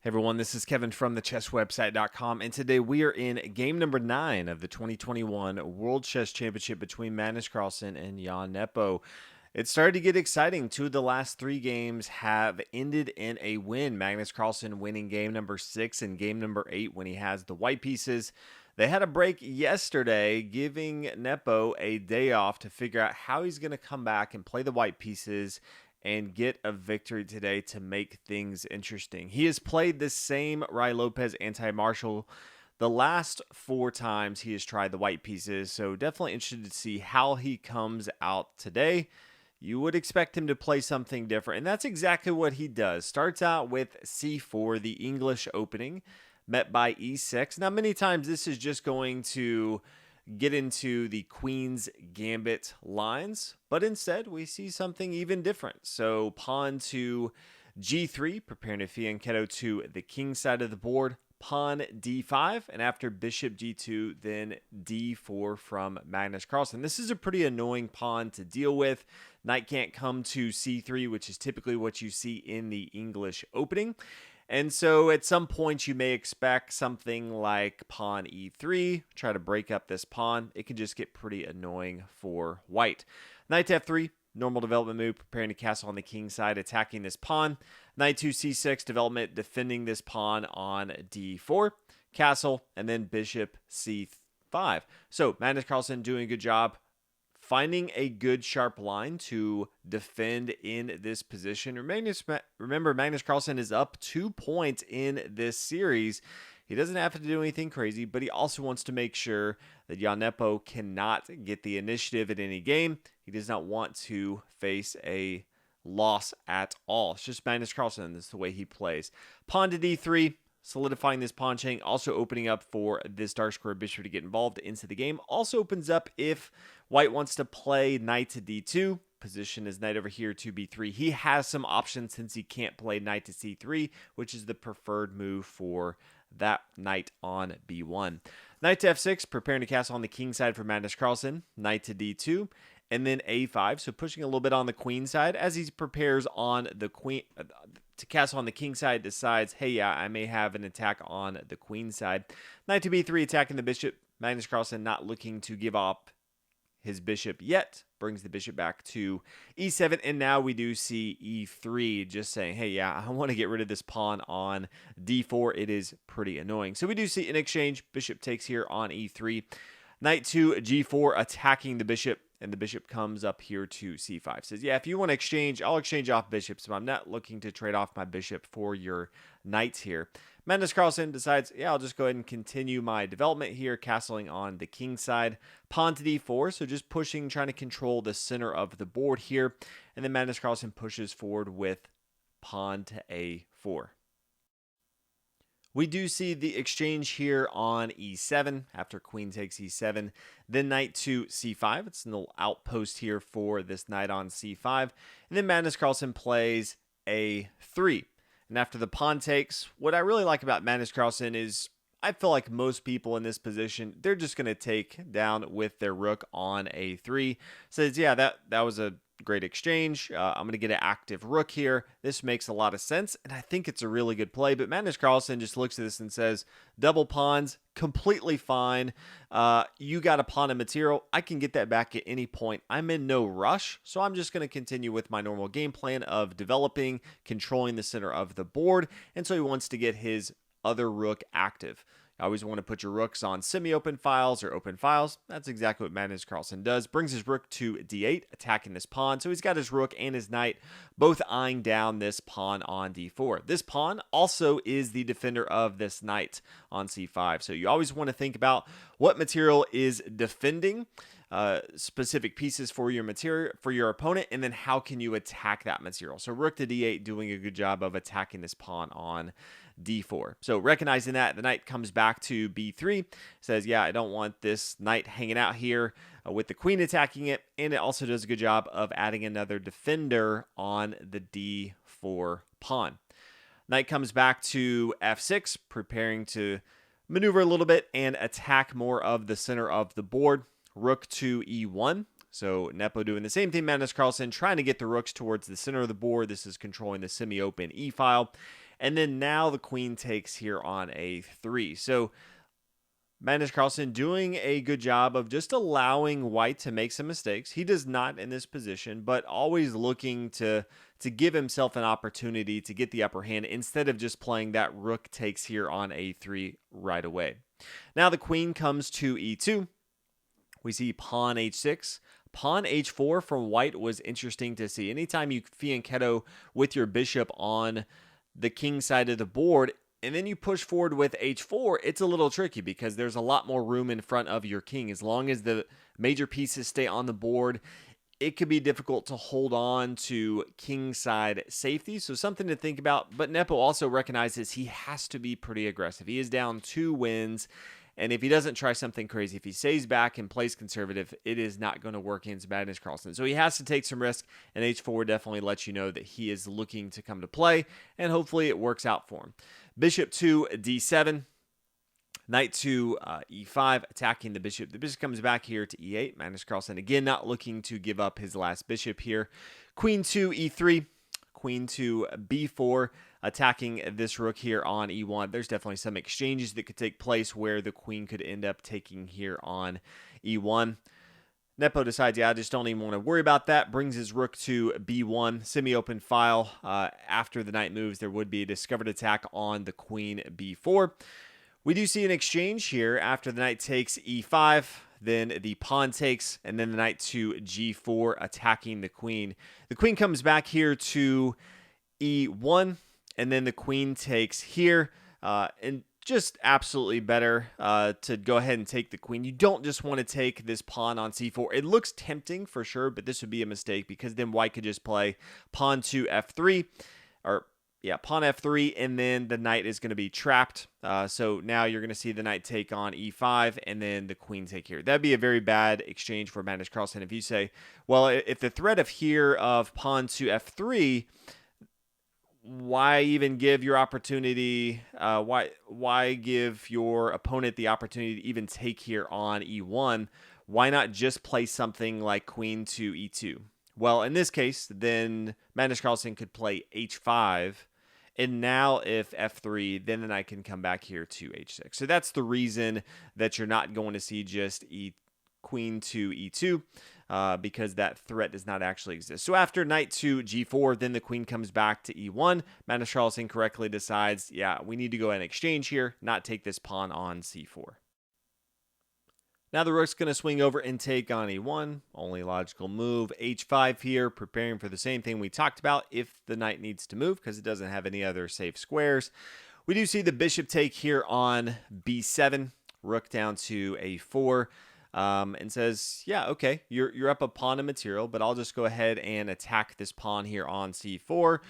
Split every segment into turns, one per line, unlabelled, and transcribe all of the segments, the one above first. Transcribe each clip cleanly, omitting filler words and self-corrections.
Hey everyone, this is Kevin from thechesswebsite.com, and today we are in game number 9 of the 2021 World Chess Championship between Magnus Carlsen and Jan Nepo. It started to get exciting. 2 of the last 3 games have ended in a win. Magnus Carlsen winning game number 6 and game number 8 when he has the white pieces. They had a break yesterday, giving Nepo a day off to figure out how he's going to come back and play the white pieces and get a victory today to make things interesting. He has played the same Ruy Lopez anti-Marshall the last 4 times he has tried the white pieces, so definitely interested to see how he comes out today. You would expect him to play something different, and that's exactly what he does. Starts out with c4, the English opening, met by e6. Now, many times this is just going to get into the Queen's Gambit lines, but instead we see something even different. So pawn to g3, preparing to fianchetto to the king side of the board, pawn d5, and after bishop g2, then d4 from Magnus Carlsen. This is a pretty annoying pawn to deal with. Knight can't come to c3, which is typically what you see in the English opening. And so at some point you may expect something like pawn e3, try to break up this pawn. It can just get pretty annoying for white. Knight to f3, normal development move, preparing to castle on the king side, attacking this pawn. Knight to c6, development, defending this pawn on d4, castle, and then bishop c5. So Magnus Carlsen doing a good job finding a good sharp line to defend in this position. Remember, Magnus Carlsen is up 2 points in this series. He doesn't have to do anything crazy, but he also wants to make sure that Jan Nepo cannot get the initiative at any game. He does not want to face a loss at all. It's just Magnus Carlsen. This is the way he plays. Pawn to d3. Solidifying this pawn chain, also opening up for this dark square bishop to get involved into the game. Also opens up if white wants to play knight to d2. Position his knight over here to b3. He has some options since he can't play knight to c3, which is the preferred move for that knight on b1. Knight to f6, preparing to castle on the king side for Magnus Carlsen. Knight to d2. And then a5, so pushing a little bit on the queen side as he prepares on the queen to castle on the king side, decides, hey, yeah, I may have an attack on the queen side. Knight to b3, attacking the bishop. Magnus Carlsen not looking to give up his bishop yet, brings the bishop back to e7, and now we do see e3, just saying, hey, yeah, I want to get rid of this pawn on d4. It is pretty annoying. So we do see an exchange. Bishop takes here on e3. Knight to g4, attacking the bishop. And the bishop comes up here to c5. Says, yeah, if you want to exchange, I'll exchange off bishops, but I'm not looking to trade off my bishop for your knights here. Magnus Carlsen decides, yeah, I'll just go ahead and continue my development here, castling on the king side. Pawn to d4, so just pushing, trying to control the center of the board here. And then Magnus Carlsen pushes forward with pawn to a4. We do see the exchange here on e7 after queen takes e7, then knight to c5. It's a little outpost here for this knight on c5. And then Magnus Carlsen plays a3. And after the pawn takes, what I really like about Magnus Carlsen is I feel like most people in this position, they're just going to take down with their rook on a3. Says, yeah, that was a great exchange. I'm going to get an active rook here. This makes a lot of sense, and I think it's a really good play. But Magnus Carlsen just looks at this and says, double pawns, completely fine. You got a pawn of material. I can get that back at any point. I'm in no rush, so I'm just going to continue with my normal game plan of developing, controlling the center of the board, and so he wants to get his other rook active. I always want to put your rooks on semi-open files or open files. That's exactly what Magnus Carlsen does. Brings his rook to d8, attacking this pawn. So he's got his rook and his knight both eyeing down this pawn on d4. This pawn also is the defender of this knight on c5. So you always want to think about what material is defending specific pieces for your material, for your opponent, and then how can you attack that material. So rook to d8 doing a good job of attacking this pawn on d4. So recognizing that, the knight comes back to b3, says, yeah, I don't want this knight hanging out here with the queen attacking it, and it also does a good job of adding another defender on the d4 pawn. Knight comes back to f6, preparing to maneuver a little bit and attack more of the center of the board. Rook to e1. So Nepo doing the same thing, Magnus Carlsen trying to get the rooks towards the center of the board. This is controlling the semi-open e-file. And then now the queen takes here on a3. So Magnus Carlsen doing a good job of just allowing white to make some mistakes. He does not in this position, but always looking to give himself an opportunity to get the upper hand instead of just playing that rook takes here on a3 right away. Now the queen comes to e2. We see pawn h6. Pawn h4 from white was interesting to see. Anytime you fianchetto with your bishop on the king side of the board, and then you push forward with h4, it's a little tricky because there's a lot more room in front of your king. As long as the major pieces stay on the board, it could be difficult to hold on to king side safety. So something to think about. But Nepo also recognizes he has to be pretty aggressive. He is down 2 wins. And if he doesn't try something crazy, if he stays back and plays conservative, it is not going to work against Magnus Carlsen. So he has to take some risk, and h4 definitely lets you know that he is looking to come to play, and hopefully it works out for him. Bishop to d7, knight to e5, attacking the bishop. The bishop comes back here to e8. Magnus Carlsen, again, not looking to give up his last bishop here. Queen to e3, queen to b4, attacking this rook here on e1. There's definitely some exchanges that could take place where the queen could end up taking here on e1. Nepo decides, yeah, I just don't even want to worry about that. Brings his rook to b1, semi-open file. After the knight moves, there would be a discovered attack on the queen b4. We do see an exchange here after the knight takes e5. Then the pawn takes, and then the knight to g4, attacking the queen. The queen comes back here to e1, and then the queen takes here, and just absolutely better to go ahead and take the queen. You don't just want to take this pawn on c4. It looks tempting for sure, but this would be a mistake because then white could just play pawn to f3, or yeah, pawn f3, and then the knight is going to be trapped. So now you're going to see the knight take on e5, and then the queen take here. That'd be a very bad exchange for Magnus Carlsen. If you say, well, if the threat of here of pawn to f3, why even give your opportunity? Why give your opponent the opportunity to even take here on e1? Why not just play something like queen to e2? Well, in this case, then Magnus Carlsen could play h5. And now if f3, then the knight can come back here to h6. So that's the reason that you're not going to see just queen to e2, because that threat does not actually exist. So after knight to g4, then the queen comes back to e1. Magnus Carlsen correctly decides, yeah, we need to go and exchange here, not take this pawn on c4. Now the rook's going to swing over and take on e1. Only logical move. h5 here, preparing for the same thing we talked about if the knight needs to move because it doesn't have any other safe squares. We do see the bishop take here on b7. Rook down to a4. And says, yeah, okay, you're up a pawn in material, but I'll just go ahead and attack this pawn here on c4.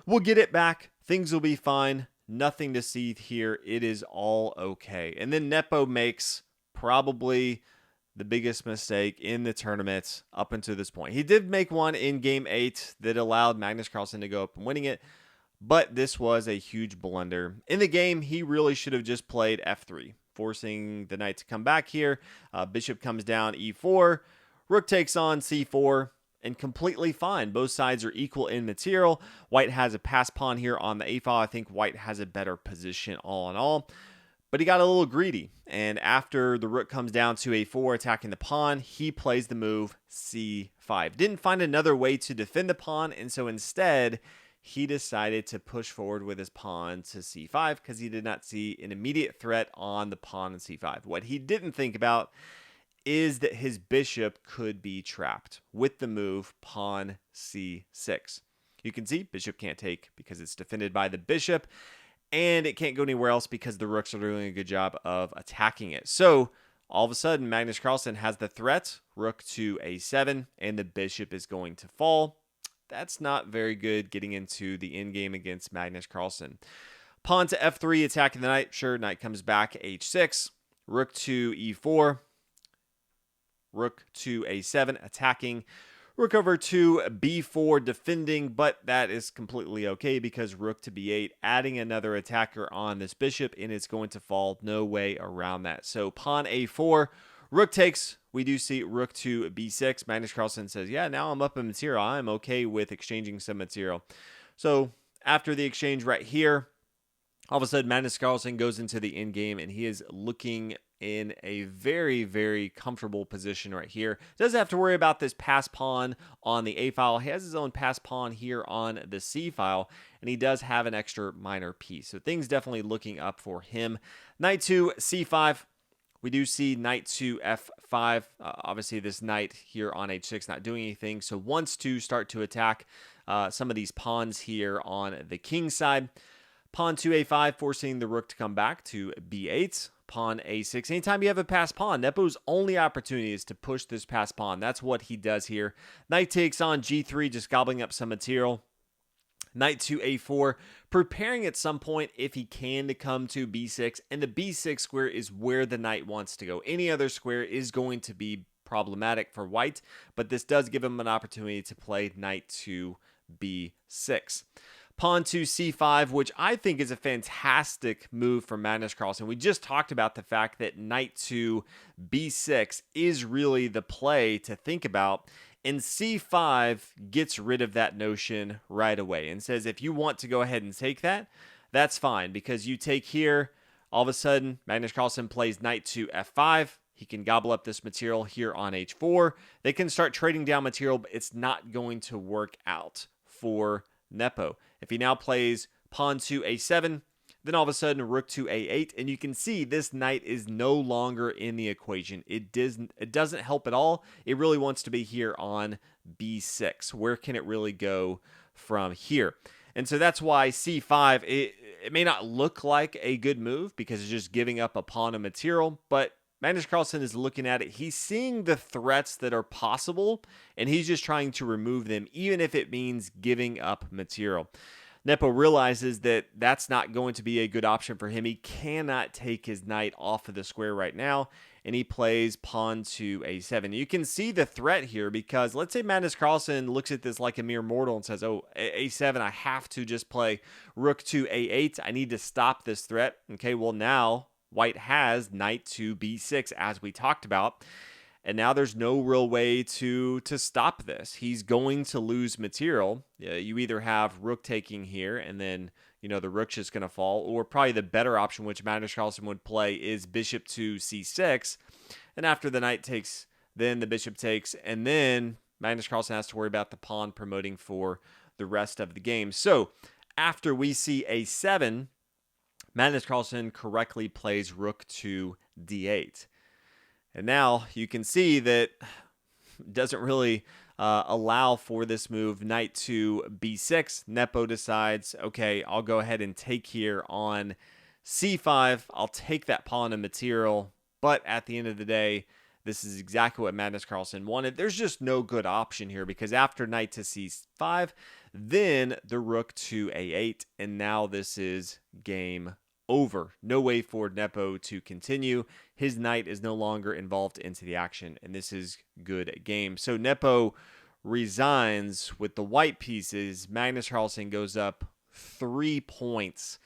We'll get it back. Things will be fine. Nothing to see here. It is all okay. And then Nepo makes probably the biggest mistake in the tournament up until this point. He did make one in game 8 that allowed Magnus Carlsen to go up and winning it, but this was a huge blunder. In the game, he really should have just played f3, forcing the knight to come back here. Bishop comes down e4, rook takes on c4, and completely fine. Both sides are equal in material. White has a pass pawn here on the a file. I think white has a better position all in all. But he got a little greedy, and after the rook comes down to a4, attacking the pawn, he plays the move c5. Didn't find another way to defend the pawn, and so instead, he decided to push forward with his pawn to c5 because he did not see an immediate threat on the pawn on c5. What he didn't think about is that his bishop could be trapped with the move pawn c6. You can see bishop can't take because it's defended by the bishop, and it can't go anywhere else because the rooks are doing a good job of attacking it. So all of a sudden, Magnus Carlsen has the threat, rook to a7, and the bishop is going to fall. That's not very good getting into the endgame against Magnus Carlsen. Pawn to f3, attacking the knight. Sure, knight comes back, h6. Rook to e4. Rook to a7, attacking. Rook over to b4, defending, but that is completely okay because rook to b8, adding another attacker on this bishop, and it's going to fall. No way around that. So pawn a4, rook takes. We do see rook to b6. Magnus Carlsen says, yeah, now I'm up in material. I'm okay with exchanging some material. So after the exchange right here, All of a sudden, Magnus Carlsen goes into the end game, and he is looking in a very, very comfortable position right here. Doesn't have to worry about this pass pawn on the A file. He has his own pass pawn here on the C file, and he does have an extra minor piece. So things definitely looking up for him. Knight to C5. We do see knight to F5. Obviously, this knight here on H6 not doing anything, so wants to start to attack some of these pawns here on the king side. Pawn to A5, forcing the rook to come back to B8. Pawn A6. Anytime you have a passed pawn, Nepo's only opportunity is to push this passed pawn. That's what he does here. Knight takes on G3, just gobbling up some material. Knight to A4, preparing at some point, if he can, to come to B6. And the B6 square is where the knight wants to go. Any other square is going to be problematic for white, but this does give him an opportunity to play knight to B6. Pawn to C5, which I think is a fantastic move from Magnus Carlsen. We just talked about the fact that knight to B6 is really the play to think about. And C5 gets rid of that notion right away and says, if you want to go ahead and take that, that's fine. Because you take here, all of a sudden, Magnus Carlsen plays knight to F5. He can gobble up this material here on H4. They can start trading down material, but it's not going to work out for Nepo. If he now plays pawn to A7, then all of a sudden rook to A8, and you can see this knight is no longer in the equation. It doesn't help at all. It really wants to be here on B6. Where can it really go from here? And so that's why C5, it may not look like a good move because it's just giving up a pawn of material, but Magnus Carlsen is looking at it. He's seeing the threats that are possible, and he's just trying to remove them, even if it means giving up material. Nepo realizes that that's not going to be a good option for him. He cannot take his knight off of the square right now, and he plays pawn to A7. You can see the threat here because let's say Magnus Carlsen looks at this like a mere mortal and says, oh, A7, I have to just play rook to A8. I need to stop this threat. Okay, well now white has knight to B6, as we talked about. And now there's no real way to stop this. He's going to lose material. You either have rook taking here, and then, you know, the rook's just going to fall. Or probably the better option, which Magnus Carlsen would play, is bishop to C6. And after the knight takes, then the bishop takes. And then Magnus Carlsen has to worry about the pawn promoting for the rest of the game. So after we see A7, Magnus Carlsen correctly plays rook to D8. And now you can see that it doesn't really allow for this move, knight to B6. Nepo decides, okay, I'll go ahead and take here on C5. I'll take that pawn of material. But at the end of the day, this is exactly what Magnus Carlsen wanted. There's just no good option here because after knight to C5, then the rook to A8. And now this is game over. No way for Nepo to continue. His knight is no longer involved into the action, and this is good game. So Nepo resigns with the white pieces. Magnus Carlsen goes up 3 points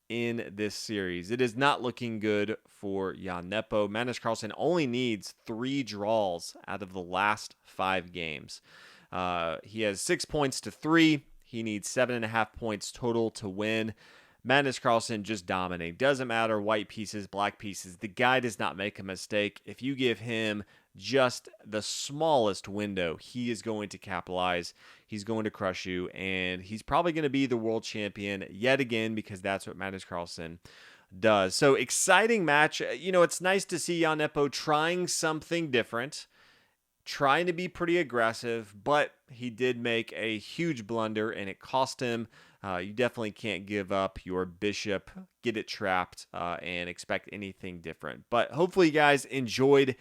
in this series. It is not looking good for Jan Nepo. Magnus Carlsen only needs 3 draws out of the last 5 games. He has 6 points to 3. He needs 7.5 points total to win. Magnus Carlsen just dominating. Doesn't matter white pieces, black pieces. The guy does not make a mistake. If you give him just the smallest window, he is going to capitalize. He's going to crush you, and he's probably going to be the world champion yet again because that's what Magnus Carlsen does. So exciting match. You know, it's nice to see Jan Nepo trying something different, trying to be pretty aggressive, but he did make a huge blunder, and it cost him. You definitely can't give up your bishop, get it trapped, and expect anything different. But hopefully you guys enjoyed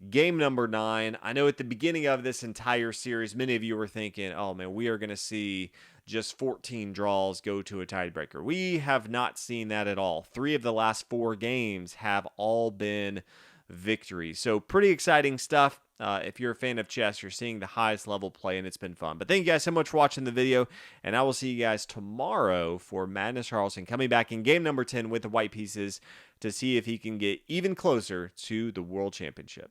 game number 9. I know at the beginning of this entire series, many of you were thinking, oh man, we are going to see just 14 draws go to a tiebreaker. We have not seen that at all. 3 of the last 4 games have all been victories. So pretty exciting stuff. If you're a fan of chess, you're seeing the highest level play, and it's been fun. But thank you guys so much for watching the video, and I will see you guys tomorrow for Magnus Carlsen coming back in game number 10 with the white pieces to see if he can get even closer to the World Championship.